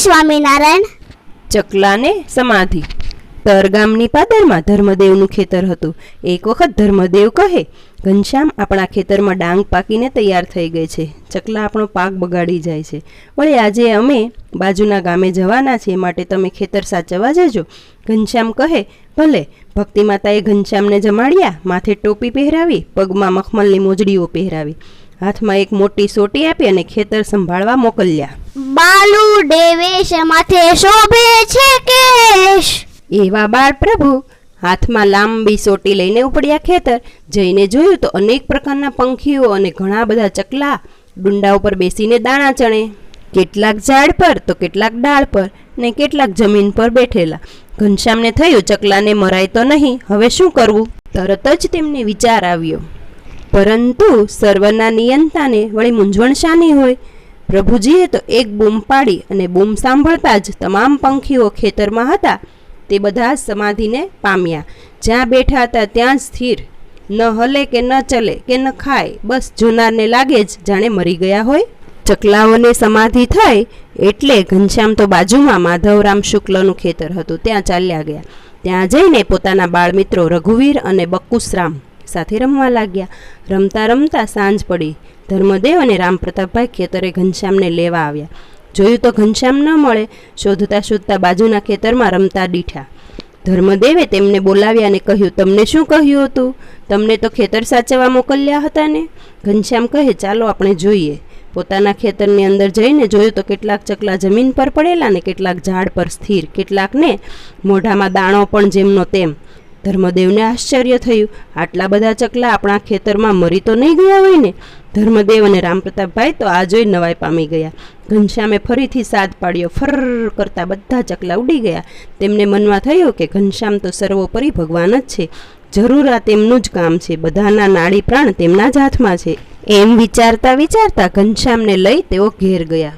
સ્વામિનારાયણ. ચકલાને સમાધિ. તર ગામની પાદરમાં ધર્મદેવનું ખેતર હતું. એક વખત ધર્મદેવ કહે, ઘનશ્યામ, આપણા ખેતરમાં ડાંગ પાકીને તૈયાર થઈ ગઈ છે. ચકલા આપણો પાક બગાડી જાય છે. વળી આજે અમે બાજુના ગામે જવાના છીએ, માટે તમે ખેતર સાચવવા જજો. ઘનશ્યામ કહે, ભલે. ભક્તિ માતાએ ઘનશ્યામને જમાડ્યા, માથે ટોપી પહેરાવી, પગમાં મખમલની મોજડીઓ પહેરાવી, હાથમાં એક મોટી સોટી આપી અને ખેતર સંભાળવા મોકલ્યા. બાલુ દેવેશ માથે શોભે છે કેશ. એવા બાળ પ્રભુ હાથમાં લાંબી સોટી લઈને ઉપડ્યા ખેતર. જઈને જોયું તો અનેક પ્રકારના પંખીઓ અને ઘણા બધા ચકલા ડુંડા ઉપર બેસીને દાણા ચણે. કેટલાક ઝાડ પર તો કેટલાક ડાળ પર ને કેટલાક જમીન પર બેઠેલા. ઘનશ્યામને થયું, ચકલાને મરાય તો નહીં, હવે શું કરવું? તરત જ તેમને વિચાર આવ્યો, પરંતુ સર્વના નિયંતાને વળી મૂંઝવણ શાની હોય? પ્રભુજીએ તો એક બૂમ પાડી અને બૂમ સાંભળતા જ તમામ પંખીઓ ખેતરમાં હતા તે બધા સમાધિને પામ્યા. જ્યાં બેઠા હતા ત્યાં જ સ્થિર, ન હલે કે ન ચલે કે ન ખાય, બસ જોનારને લાગે જ જાણે મરી ગયા હોય. ચકલાઓને સમાધિ થઈ એટલે ઘનશ્યામ તો બાજુમાં માધવરામ શુક્લનું ખેતર હતું, ત્યાં ચાલ્યા ગયા. ત્યાં જઈને પોતાના બાળમિત્રો રઘુવીર અને બકુસરામ સાથે રમવા લાગ્યા. રમતા રમતા સાંજ પડી. ધર્મદેવ અને રામપ્રતાપભાઈ ખેતરે ઘનશ્યામને લેવા આવ્યા. જોયું તો ઘનશ્યામ ન મળે. શોધતા શોધતા બાજુના ખેતરમાં રમતા દીઠા. ધર્મદેવે તેમને બોલાવ્યા અને કહ્યું, તમને શું કહ્યું હતું? તમને તો ખેતર સાચવવા મોકલ્યા હતા ને? ઘનશ્યામ કહે, ચાલો આપણે જોઈએ. પોતાના ખેતરની અંદર જઈને જોયું તો કેટલાક ચકલા જમીન પર પડેલા ને કેટલાક ઝાડ પર સ્થિર, કેટલાકને મોઢામાં દાણો પણ જેમનો તેમ. ધર્મદેવને આશ્ચર્ય થયું, આટલા બધા ચકલા આપણા ખેતરમાં મરી તો નહીં ગયા હોય ને? ધર્મદેવ અને રામપ્રતાપભાઈ તો આ જોઈ નવાઈ પામી ગયા. ઘનશ્યામે ફરીથી સાદ પાડ્યો. ફર કરતા બધા ચકલા ઉડી ગયા. તેમને મનમાં થયું કે ઘનશ્યામ તો સર્વોપરી ભગવાન જ છે, જરૂર આ તેમનું જ કામ છે, બધાના નાડી પ્રાણ તેમના જ હાથમાં છે. એમ વિચારતા વિચારતા ઘનશ્યામને લઈ તેઓ ઘેર ગયા.